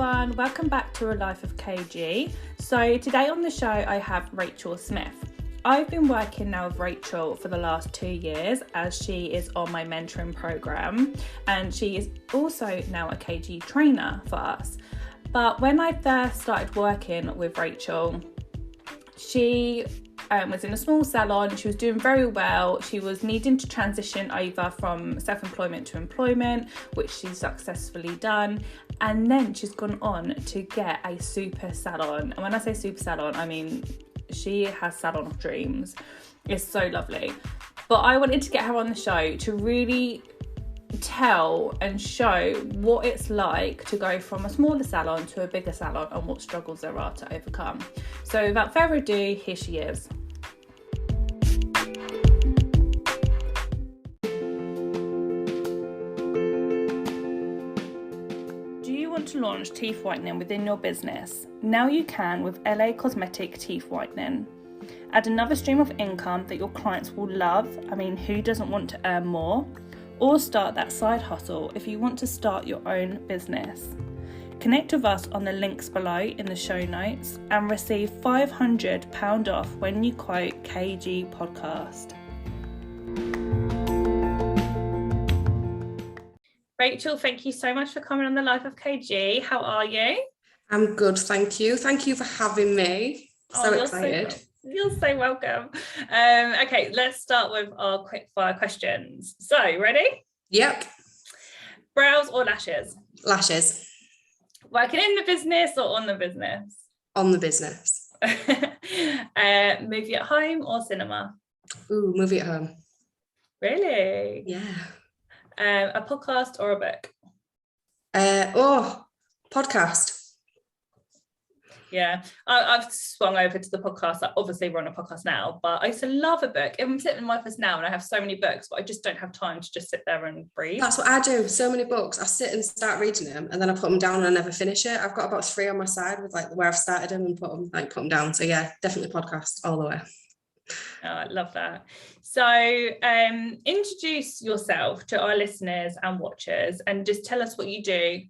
everyone, welcome back to A Life of KG. So today on the show I have Rachel Smith. I've been working now with Rachel for the last 2 years as she is on my mentoring program, and she is also now a KG trainer for us. But when I first started working with Rachel, she was in a small salon. She was doing very well. She was needing to transition over from self-employment to employment, which she's successfully done. And then she's gone on to get a super salon. And when I say super salon, I mean she has salon of dreams. It's so lovely. But I wanted to get her on the show to really tell and show what it's like to go from a smaller salon to a bigger salon and what struggles there are to overcome. So without further ado, here she is. Do you want to launch teeth whitening within your business? Now you can with L.A Cosmetics Teeth whitening. Add another stream of income that your clients will love. I mean, who doesn't want to earn more? Or start that side hustle if you want to start your own business. Connect with us on the links below in the show notes and receive £500 off when you quote KG Podcast. Rachel, thank you so much for coming on the Life of KG. How are you? I'm good, thank you. Thank you for having me. So excited. You're so welcome. Okay, let's start with our quick fire questions. So, ready? Yep. Brows or lashes? Lashes. Working in the business or on the business? On the business. Movie at home or cinema? Ooh, movie at home. Really? Yeah. A podcast or a book? Podcast. Yeah, I've swung over to the podcast. Obviously, we're on a podcast now, but I used to love a book. I'm sitting in my office now and I have so many books, but I just don't have time to just sit there and breathe. That's what I do. So many books. I sit and start reading them and then I put them down and I never finish it. I've got about 3 on my side with like where I've started them and put them down. So yeah, definitely podcast all the way. Oh, I love that. So introduce yourself to our listeners and watchers and just tell us what you do.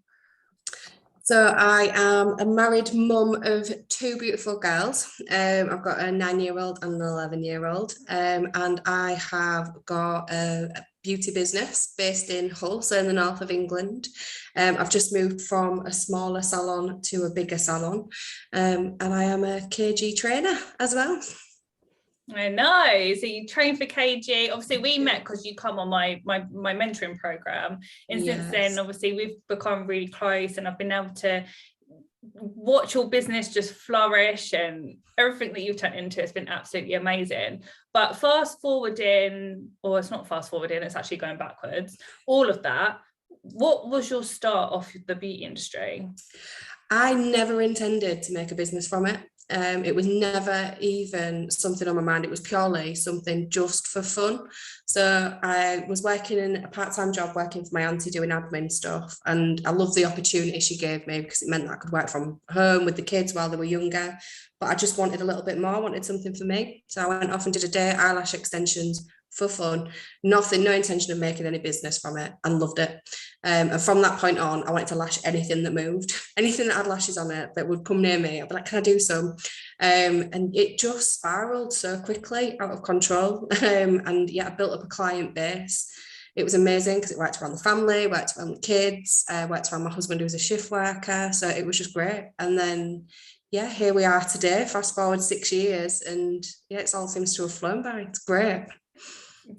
So I am a married mum of 2 beautiful girls. I've got a 9-year-old and an 11-year-old. And I have got a beauty business based in Hull, so in the north of England. I've just moved from a smaller salon to a bigger salon. And I am a KG trainer as well. I know. So you train for KG. Obviously, we met because you come on my mentoring program. And since then, obviously, we've become really close and I've been able to watch your business just flourish and everything that you've turned into has been absolutely amazing. But fast forwarding, or it's not fast forwarding, it's actually going backwards, all of that. What was your start off the beauty industry? I never intended to make a business from it. It was never even something on my mind. It was purely something just for fun. So I was working in a part-time job, working for my auntie doing admin stuff. And I loved the opportunity she gave me because it meant that I could work from home with the kids while they were younger. But I just wanted a little bit more. I wanted something for me. So I went off and did a day eyelash extensions for fun. No intention of making any business from it, and loved it. And from that point on, I wanted to lash anything that moved, anything that had lashes on it that would come near me. I'd be like, can I do some? And it just spiraled so quickly, out of control. And yeah, I built up a client base. It was amazing because it worked around the family, worked around the kids, worked around my husband who was a shift worker. So it was just great. And then, yeah, here we are today, fast forward 6 years. And yeah, it all seems to have flown by. It's great.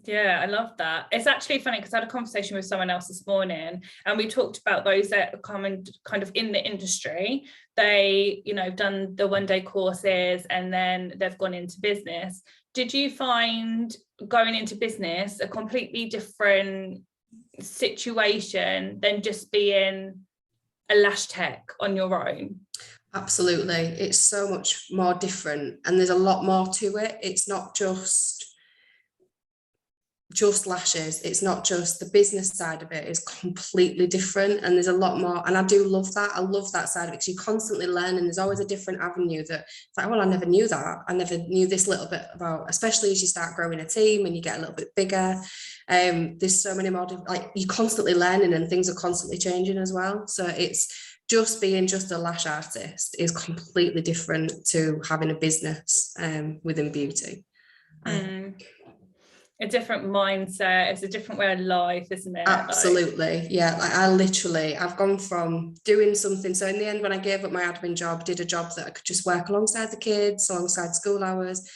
Yeah, I love that. It's actually funny because I had a conversation with someone else this morning and we talked about those that come in kind of in the industry. They, done the 1-day courses and then they've gone into business. Did you find going into business a completely different situation than just being a lash tech on your own? Absolutely. It's so much more different and there's a lot more to it. It's not just lashes. It's not just the business side of it is completely different and there's a lot more, and I do love that. I love that side of it because you're constantly learning. There's always a different avenue that it's like, well, I never knew that. I never knew this little bit about, especially as you start growing a team and you get a little bit bigger. There's so many more, like you're constantly learning and things are constantly changing as well. So it's just being just a lash artist is completely different to having a business within beauty. A different mindset, it's a different way of life, isn't it? Absolutely. Yeah, like I've gone from doing something, so in the end when I gave up my admin job, did a job that I could just work alongside the kids, alongside school hours.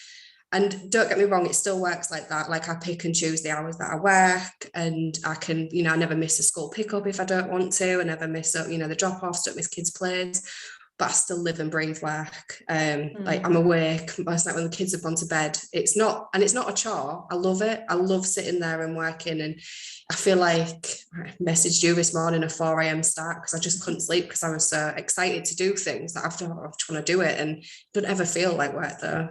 And don't get me wrong, it still works like that. Like I pick and choose the hours that I work, and I can, I never miss a school pickup if I don't want to. I never miss, the drop-offs, don't miss kids' plays, but I still live and breathe work. Like I'm awake most night when the kids have gone to bed. It's not a chore. I love it. I love sitting there and working. And I feel like I messaged you this morning a 4 a.m. start because I just couldn't sleep because I was so excited to do things that I just want to do it. And it doesn't ever feel like work though.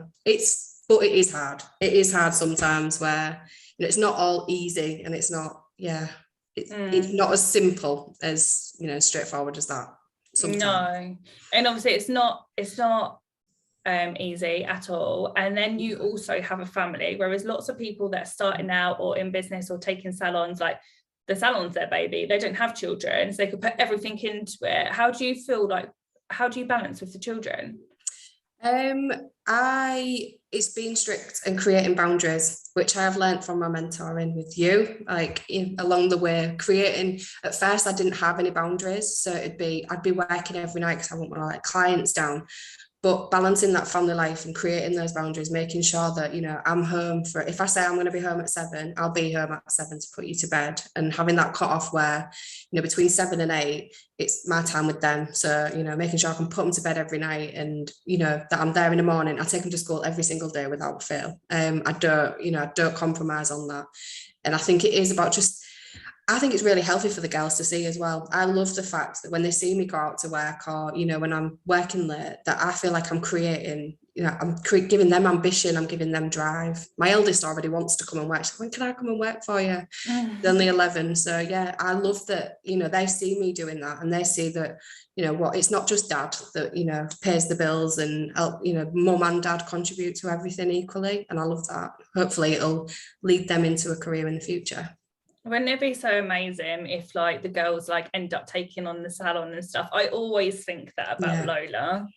But it is hard. It is hard sometimes where it's not all easy, and it's not, it's not as simple as straightforward as that. Sometimes. No, and obviously it's not easy at all. And then you also have a family, whereas lots of people that are starting out or in business or taking salons, like the salon's their baby, they don't have children, so they could put everything into it. How do you feel like, how do you balance with the children? It's being strict and creating boundaries, which I have learned from my mentoring with you, like along the way, creating. At first I didn't have any boundaries, so I'd be working every night because I wouldn't want to let clients down. But balancing that family life and creating those boundaries, making sure that, I'm home for, if I say I'm going to be home at 7, I'll be home at 7 to put you to bed, and having that cut off where, between 7 and 8, it's my time with them. So, making sure I can put them to bed every night, and, that I'm there in the morning. I take them to school every single day without fail. I don't compromise on that. And I think it is about I think it's really healthy for the girls to see as well. I love the fact that when they see me go out to work, or, when I'm working late, that I feel like I'm creating, I'm giving them ambition, I'm giving them drive. My eldest already wants to come and work. She's like, when can I come and work for you? She's only 11. So yeah, I love that, they see me doing that, and they see that, it's not just dad that, pays the bills, and, mum and dad contribute to everything equally. And I love that. Hopefully it'll lead them into a career in the future. Wouldn't it be so amazing if like the girls like end up taking on the salon and stuff? I always think that about Lola.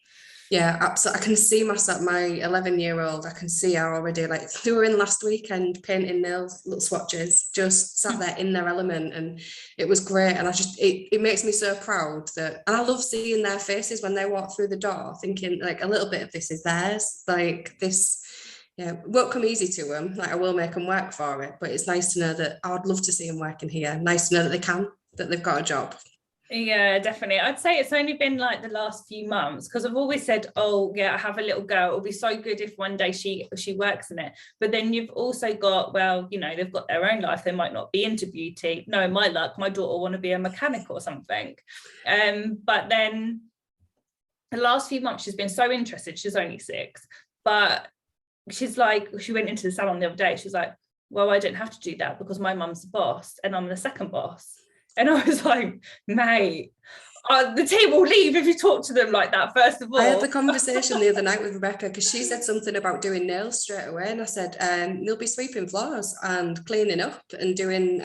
Yeah, absolutely. I can see myself, my 11-year-old, I can see her already. Like they were in last weekend painting nails, little swatches, just sat there in their element, and it was great. And it makes me so proud and I love seeing their faces when they walk through the door, thinking like a little bit of this is theirs. Like this, won't come easy to them. Like I will make them work for it, but it's nice to know that I would love to see them working here. Nice to know that they've got a job. Yeah, definitely. I'd say it's only been like the last few months, because I've always said, oh yeah, I have a little girl, it'll be so good if one day she works in it. But then you've also got, well, they've got their own life, they might not be into beauty. No, my luck, my daughter want to be a mechanic or something. But then the last few months she's been so interested. She's only 6, but she's like, she went into the salon the other day, she was like, well, I don't have to do that because my mum's the boss and I'm the second boss. And I was like, mate, the team will leave if you talk to them like that, first of all. I had the conversation the other night with Rebecca, because she said something about doing nails straight away, and I said, they'll be sweeping floors and cleaning up and doing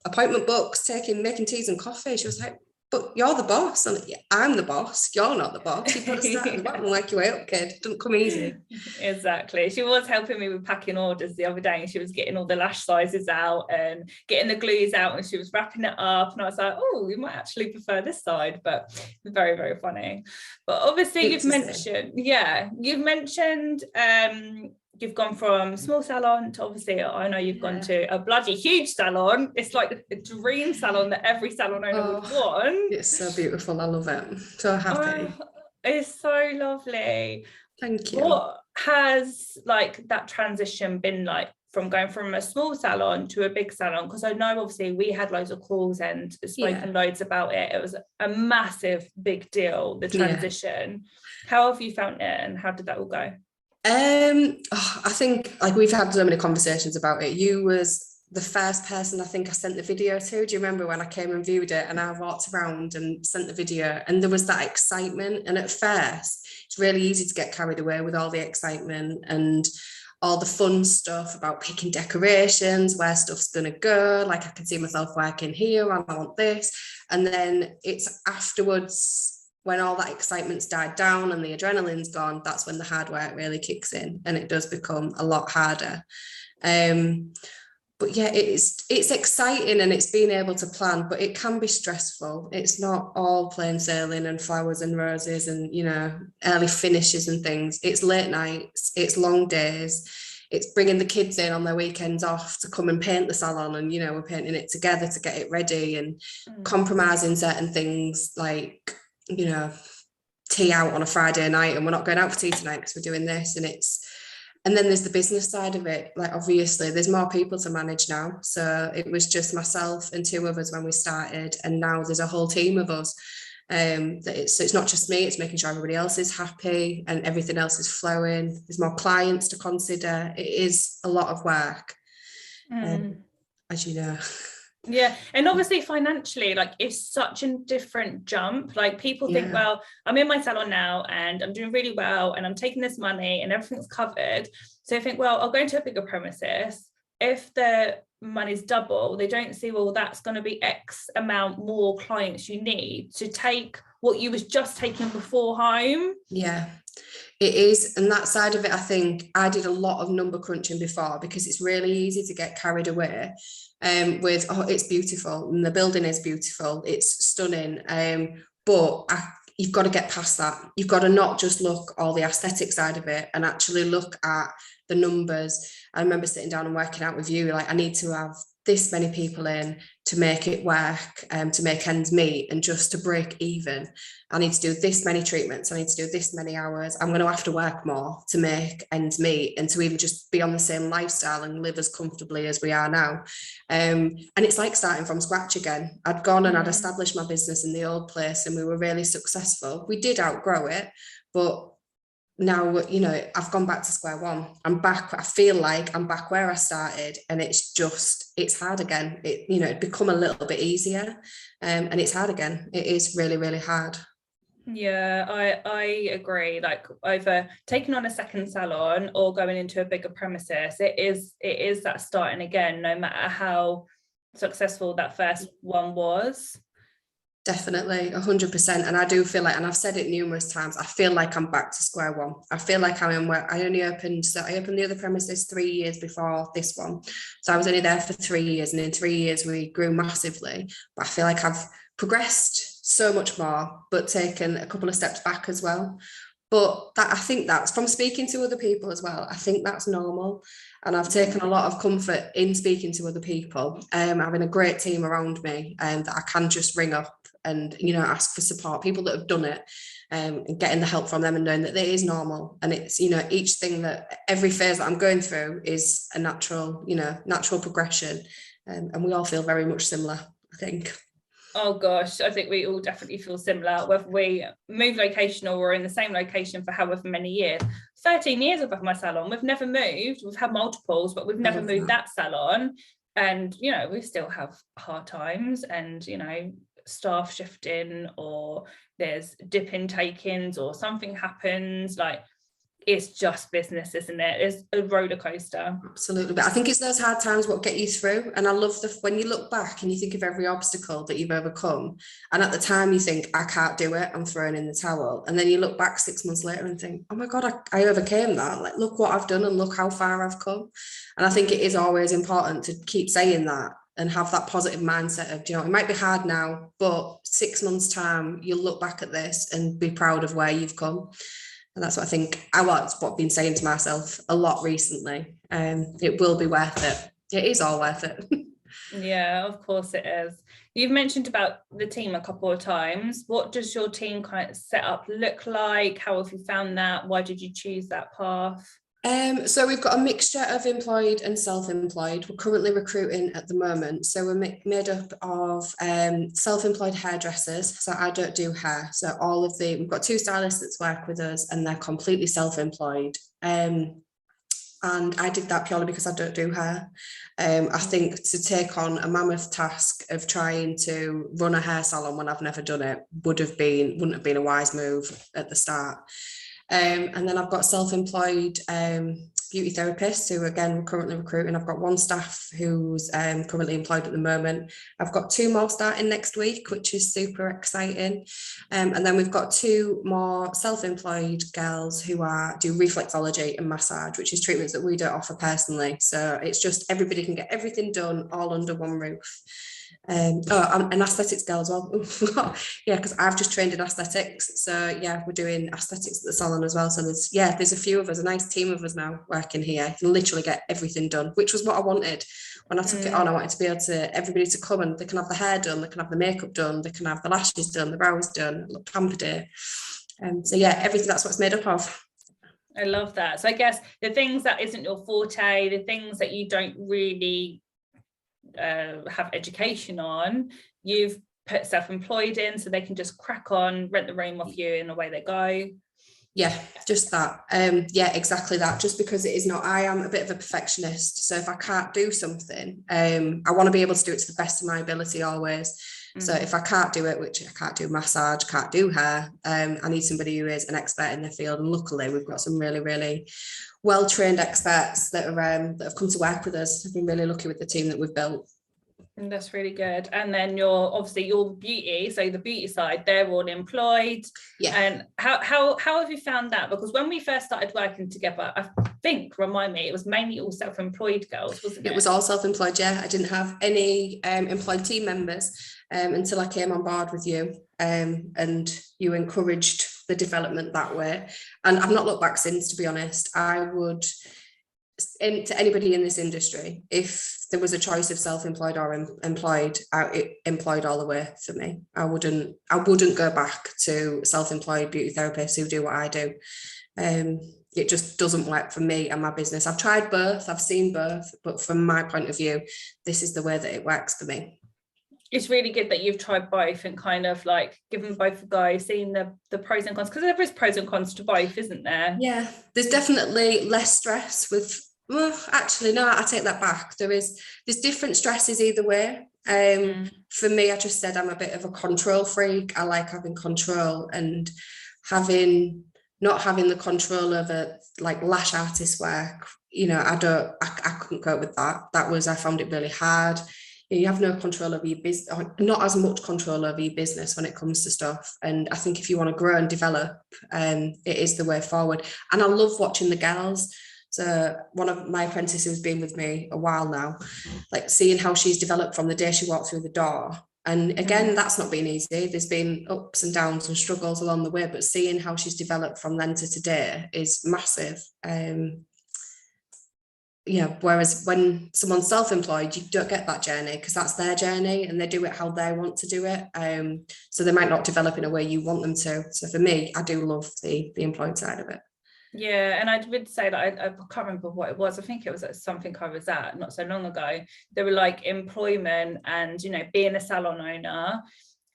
appointment books, making teas and coffee. She was like, but you're the boss. I'm like, yeah, I'm the boss, you're not the boss. You've got to start at the bottom and work your way up, kid. It doesn't come easy. Exactly. She was helping me with packing orders the other day, and she was getting all the lash sizes out and getting the glues out, and she was wrapping it up, and I was like, oh, we might actually prefer this side. But very, very funny. But obviously you've mentioned you've gone from small salon to, obviously, I know you've gone to a bloody huge salon. It's like a dream salon that every salon owner would want. It's so beautiful. I love it. So happy. It's so lovely. Thank you. What has like that transition been like from going from a small salon to a big salon? Because I know obviously we had loads of calls and spoken loads about it. It was a massive big deal, the transition. How have you found it, and how did that all go? I think like we've had so many conversations about it. You was the first person I think I sent the video to. Do you remember when I came and viewed it, and I walked around and sent the video, and there was that excitement, and at first it's really easy to get carried away with all the excitement and all the fun stuff about picking decorations, where stuff's going to go. Like I can see myself working here and I want this. And then it's afterwards, when all that excitement's died down and the adrenaline's gone, that's when the hard work really kicks in, and it does become a lot harder. But yeah, it's exciting, and it's being able to plan, but it can be stressful. It's not all plain sailing and flowers and roses and, you know, early finishes and things. It's late nights, it's long days, it's bringing the kids in on their weekends off to come and paint the salon, and, you know, we're painting it together to get it ready, and compromising certain things like, you know, tea out on a Friday night, and we're not going out for tea tonight because we're doing this. And then there's the business side of it. Like, obviously there's more people to manage now. So it was just myself and 2 others when we started, and now there's a whole team of us. So it's not just me, it's making sure everybody else is happy and everything else is flowing. There's more clients to consider. It is a lot of work, as you know. Yeah, and obviously financially, like, it's such a different jump. Like, people think, well, I'm in my salon now and I'm doing really well and I'm taking this money and everything's covered. So I think, well, I'll go into a bigger premises. If the money's double, they don't see, well, that's going to be X amount more clients you need to take what you was just taking before home. Yeah, it is. And that side of it, I think I did a lot of number crunching before, because it's really easy to get carried away with, oh, it's beautiful and the building is beautiful, it's stunning, but you've got to get past that. You've got to not just look all the aesthetic side of it and actually look at the numbers. I remember sitting down and working out with you, like, I need to have this many people in to make it work, to make ends meet, and just to break even. I need to do this many treatments, I need to do this many hours, I'm going to have to work more to make ends meet, and to even just be on the same lifestyle and live as comfortably as we are now. And it's like starting from scratch again. I'd gone and I'd established my business in the old place and we were really successful. We did outgrow it, but now, you know, I've gone back to square one. I'm back. I feel like I'm back where I started, and it's hard again. It'd become a little bit easier, and it's hard again. It is really, really hard. Yeah, I agree. Like, either taking on a second salon or going into a bigger premises, it is that starting again, no matter how successful that first one was. Definitely, 100%. And I do feel like, and I've said it numerous times, I feel like I'm back to square one. I feel like I am where I opened the other premises 3 years before this one. So I was only there for 3 years, and in 3 years we grew massively. But I feel like I've progressed so much more, but taken a couple of steps back as well. But I think that's from speaking to other people as well. I think that's normal. And I've taken a lot of comfort in speaking to other people, having a great team around me, that I can just ring up and, you know, ask for support, people that have done it, and getting the help from them, and knowing that it is normal. And it's, you know, each thing, that every phase that I'm going through is a natural progression. And we all feel very much similar, I think. Oh gosh, I think we all definitely feel similar, whether we move location or we're in the same location for however many years. 13 years I've had my salon. We've never moved. We've had multiples, but we've never moved that salon. And, you know, we still have hard times, and, you know, staff shifting, or there's dip in take-ins, or something happens. Like, it's just business, isn't it? It's a roller coaster. Absolutely. But I think it's those hard times what get you through. And I love when you look back and you think of every obstacle that you've overcome, and at the time you think, I can't do it, I'm throwing in the towel. And then you look back 6 months later and think, oh my God, I overcame that. Like, look what I've done and look how far I've come. And I think it is always important to keep saying that and have that positive mindset of, you know, it might be hard now, but 6 months time, you'll look back at this and be proud of where you've come. And that's what I think, what I've been saying to myself a lot recently. It will be worth it. It is all worth it. Yeah, of course it is. You've mentioned about the team a couple of times. What does your team kind of set up look like? How have you found that? Why did you choose that path? So we've got a mixture of employed and self-employed. We're currently recruiting at the moment. So we're made up of self-employed hairdressers. So I don't do hair. So we've got 2 stylists that work with us, and they're completely self-employed. And I did that purely because I don't do hair. I think to take on a mammoth task of trying to run a hair salon when I've never done it wouldn't have been a wise move at the start. And then I've got self-employed beauty therapists who, again, we're currently recruiting. I've got one staff who's currently employed at the moment. I've got 2 more starting next week, which is super exciting. And then we've got 2 more self-employed girls who do reflexology and massage, which is treatments that we don't offer personally. So it's just everybody can get everything done all under one roof. And aesthetics girl as well. Yeah, because I've just trained in aesthetics, so yeah, we're doing aesthetics at the salon as well. So there's a few of us, a nice team of us now working here. You can literally get everything done, which was what I wanted when I took it on. I wanted to be able to everybody to come and they can have the hair done, they can have the makeup done, they can have the lashes done, the brows done, look pampered. So yeah, everything, that's what it's made up of. I love that. So I guess the things that isn't your forte, the things that you don't really have education on, you've put self-employed in so they can just crack on, rent the room off you, and away they go. Yeah, just that. Yeah, exactly that. Just because it is not, I am a bit of a perfectionist. So if I can't do something, I want to be able to do it to the best of my ability always. So if I can't do it, which I can't do massage, can't do hair, I need somebody who is an expert in their field. And luckily, we've got some really, really well-trained experts that have come to work with us. I've been really lucky with the team that we've built. And that's really good. And then your beauty, so the beauty side, they're all employed. Yeah. And how have you found that? Because when we first started working together, I think, remind me, it was mainly all self-employed girls, wasn't it? It was all self-employed, yeah. I didn't have any employed team members until I came on board with you, and you encouraged the development that way. And I've not looked back since, to be honest. I would, to anybody in this industry, if there was a choice of self-employed or employed, employed all the way for me. I wouldn't go back to self-employed beauty therapists who do what I do. It just doesn't work for me and my business. I've tried both, I've seen both, but from my point of view, this is the way that it works for me. It's really good that you've tried both and kind of like given both a go, seeing the pros and cons, because there is pros and cons to both, isn't there? Yeah, there's definitely less stress with, well, actually, no, I take that back. There's different stresses either way. For me, I just said I'm a bit of a control freak. I like having control, and not having the control over like lash artist work, I couldn't cope with that. I found it really hard. You have no control over your business, not as much control over your business when it comes to stuff. And I think if you want to grow and develop, it is the way forward. And I love watching the girls. So one of my apprentices has been with me a while now, like seeing how she's developed from the day she walked through the door. And again, that's not been easy. There's been ups and downs and struggles along the way, but seeing how she's developed from then to today is massive. Whereas when someone's self-employed, you don't get that journey because that's their journey and they do it how they want to do it. So they might not develop in a way you want them to. So for me, I do love the employed side of it. Yeah, and I would say that I can't remember what it was. I think it was something I was at not so long ago. They were like employment and, being a salon owner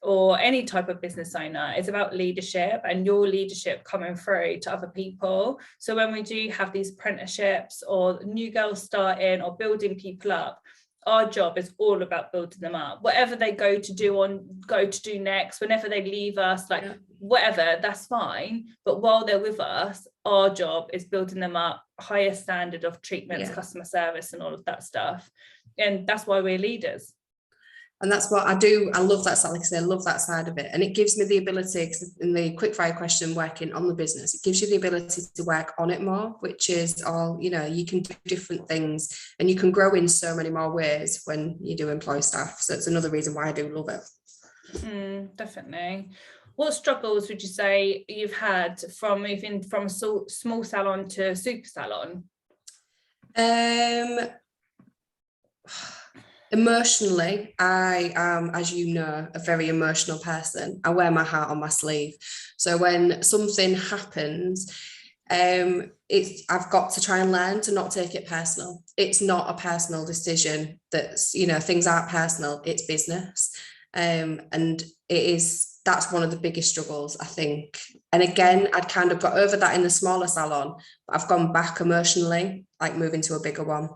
or any type of business owner is about leadership and your leadership coming through to other people. So when we do have these apprenticeships or new girls starting or building people up, our job is all about building them up. Whatever they go to do next, whenever they leave us, whatever, that's fine. But while they're with us, our job is building them up, higher standard of treatments, customer service, and all of that stuff. And that's why we're leaders. And that's what I do. I love that side. Like I say, I love that side of it. And it gives me the ability, because in the quickfire question, working on the business, it gives you the ability to work on it more, which is all, you can do different things and you can grow in so many more ways when you do employ staff. So it's another reason why I do love it. Definitely. What struggles would you say you've had from moving from a small salon to a super salon? Emotionally, I am, as you know, a very emotional person. I wear my heart on my sleeve. So when something happens, I've got to try and learn to not take it personal. It's not a personal decision. Things aren't personal. It's business, and that's one of the biggest struggles, I think. And again, I'd kind of got over that in the smaller salon, but I've gone back emotionally, like moving to a bigger one.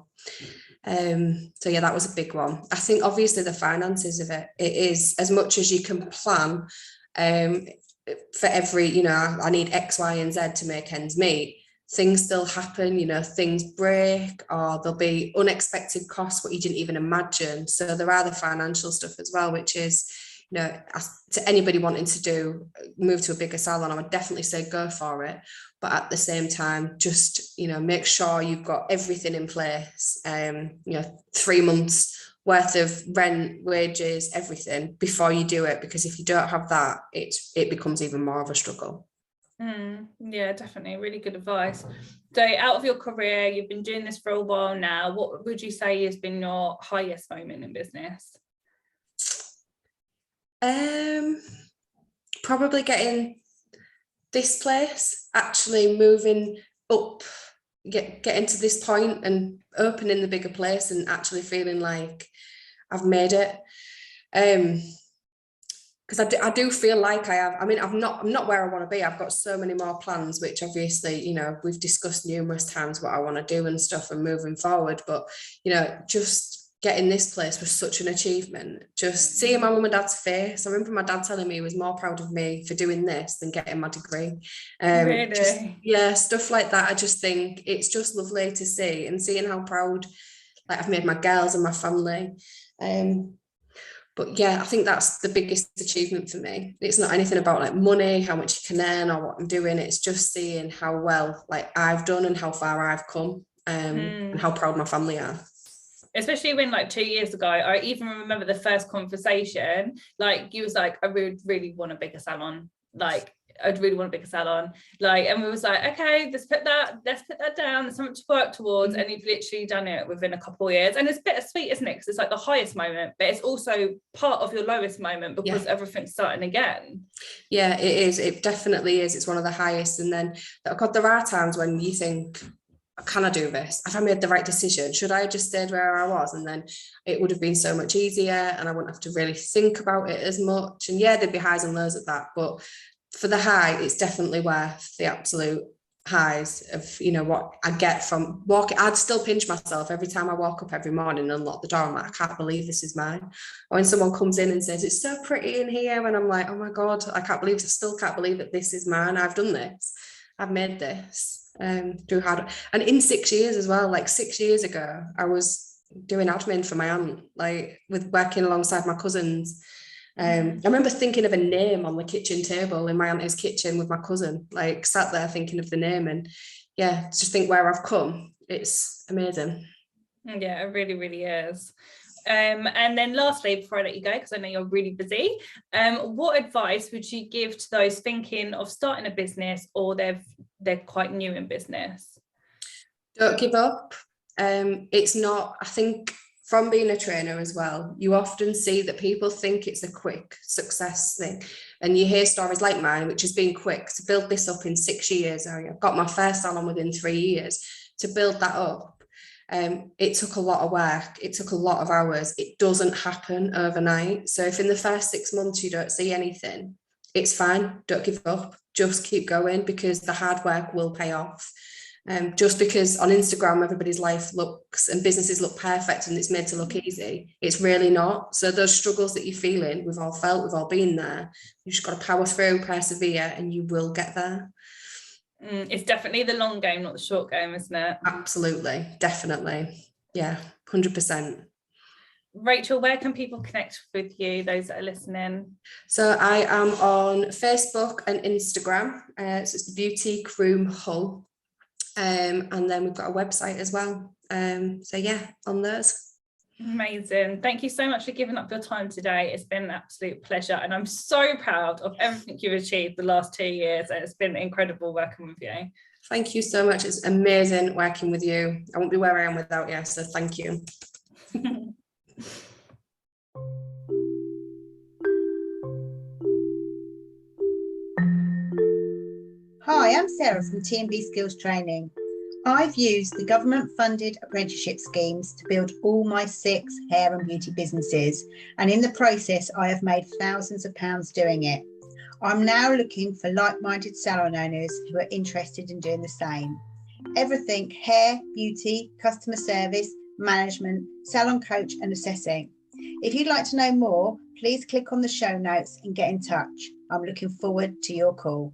So yeah, that was a big one. I think obviously the finances of it is, as much as you can plan for every, I need X, Y, and Z to make ends meet. things still happen, you know, things break, or there'll be unexpected costs, what you didn't even imagine. So there are the financial stuff as well, which is, you know, to anybody wanting to move to a bigger salon, I would definitely say go for it. But at the same time, just, you know, make sure you've got everything in place, you know, 3 months worth of rent, wages, everything before you do it, because if you don't have that, it becomes even more of a struggle. Yeah, definitely. Really good advice. So out of your career, you've been doing this for a while now. What would you say has been your highest moment in business? Probably getting this place, actually moving up, getting to this point and opening the bigger place and actually feeling like I've made it. Because I do feel like I have. I mean, I'm not where I want to be. I've got so many more plans, which obviously, you know, we've discussed numerous times what I want to do and stuff and moving forward. But, you know, just getting this place was such an achievement. Just seeing my mum and dad's face. I remember my dad telling me he was more proud of me for doing this than getting my degree. Really? Just, yeah, stuff like that. I just think it's just lovely to see, and seeing how proud, like, I've made my girls and my family. But yeah, I think that's the biggest achievement for me. It's not anything about like money, how much you can earn or what I'm doing. It's just seeing how well like I've done and how far I've come, and how proud my family are. Especially when like 2 years ago, I even remember the first conversation, like you was like, I would really want a bigger salon. Like I'd really want a bigger salon. Like, and we was like, okay, let's put that down. There's something to work towards. And you've literally done it within a couple of years. And it's bittersweet, isn't it? Because it's like the highest moment, but it's also part of your lowest moment because everything's starting again. Yeah, it is. It definitely is. It's one of the highest. And then, God, there are times when you think, can I do this? Have I made the right decision? Should I have just stayed where I was? And then it would have been so much easier and I wouldn't have to really think about it as much. And yeah, there'd be highs and lows at that. But for the high, it's definitely worth the absolute highs of, you know, what I get from walking. I'd still pinch myself every time I walk up every morning and unlock the door. I'm like, I can't believe this is mine. Or when someone comes in and says, it's so pretty in here. And I'm like, oh my God, I still can't believe that this is mine. I've done this. I've made this. Through hard, and in 6 years as well. Like 6 years ago, I was doing admin for my aunt, like with working alongside my cousins. I remember thinking of a name on the kitchen table in my auntie's kitchen with my cousin, like sat there thinking of the name. And yeah, just think where I've come. It's amazing. Yeah, it really, really is. And then lastly, before I let you go, because I know you're really busy, what advice would you give to those thinking of starting a business or they're quite new in business? Don't give up. It's not, I think from being a trainer as well, you often see that people think it's a quick success thing. And you hear stories like mine, which has been quick to build this up in 6 years. I got my first salon within 3 years. To build that up, it took a lot of work. It took a lot of hours. It doesn't happen overnight. So if in the first 6 months you don't see anything, it's fine. Don't give up. Just keep going, because the hard work will pay off. Just because on Instagram everybody's life looks and businesses look perfect and it's made to look easy, it's really not. So those struggles that you're feeling, we've all felt, we've all been there. You just got to power through, persevere, and you will get there. It's definitely the long game, not the short game, isn't it? Absolutely, definitely. Yeah, 100%. Rachel, where can people connect with you, those that are listening? So I am on Facebook and Instagram. So it's the Beautique Room Hull. And then we've got a website as well. So yeah, on those. Amazing. Thank you so much for giving up your time today. It's been an absolute pleasure. And I'm so proud of everything you've achieved the last 2 years. And it's been incredible working with you. Thank you so much. It's amazing working with you. I won't be where I am without you. So thank you. Hi, I'm Sarah from T&B Skills Training. I've used the government-funded apprenticeship schemes to build all my 6 hair and beauty businesses, and in the process, I have made thousands of pounds doing it. I'm now looking for like-minded salon owners who are interested in doing the same. Everything hair, beauty, customer service, management, salon coach and assessing. If you'd like to know more, please click on the show notes and get in touch. I'm looking forward to your call.